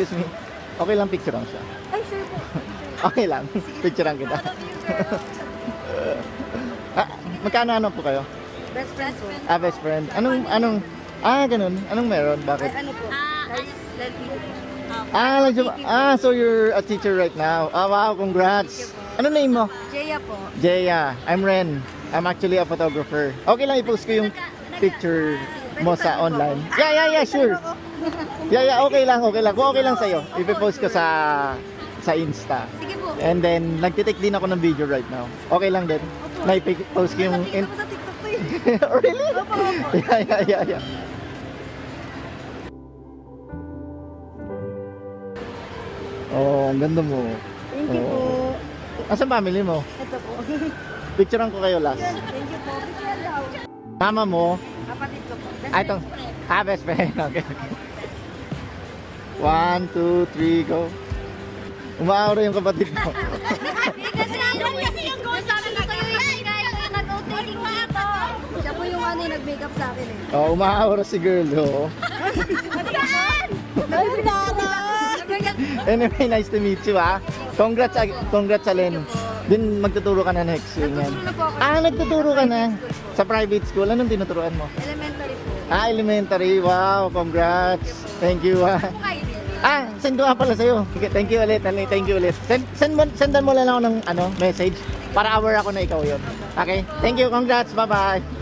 excuse me. Okay lang picturean siya. Ay, sure po. Okay lang. Picturean kita. Magkano ano po kayo? Best friend po. Best friend. Anong ganun. Anong meron? Bakit? Ay, ano po? Let me. So you're a teacher right now. Wow, congrats. Ano name mo? Jeya po. Jeya. I'm Ren. I'm actually a photographer. Okay lang i-post ko yung picture mo sa online. Yeah, sure. Yeah, okay lang. Kung okay lang sa'yo, i-post ko sa Insta. Sige po. And then, nagtitake din ako ng video right now. Okay lang din. Na-post ko yung... Nakita ko sa TikTok to eh. Oh, really? Opo. Yeah. Oh, ang ganda mo. Thank you po. Asan family mo? Ito po. Picturean ko kayo last. Thank you po. Picture daw. Mama mo. Kapatid ko po. Itong... best friend. Okay. 1, 2, 3, go. Umaaura yung kapatid mo. Kasi yung goal sa akin sa'yo yung nag-outtaking dito. Siya po yung nag-makeup sa akin eh. Oh, umaaura si girl, oh. Saan? Ay, Lara! Anyway, nice to meet you, ah. Congrats, Alen. Din magtuturo ka na next year. Nagtuturo na po ako. Nagtuturo ka na. Sa private school, anong tinuturuan mo? Elementary po. Elementary. Wow, congrats. Thank you, ah. Okay din. Send ko nga pala sa'yo. Okay, thank you ulit, Ali. Thank you ulit. Sendan mo lang ako ng message para aware ako na ikaw yun. Okay? Thank you. Congrats. Bye-bye.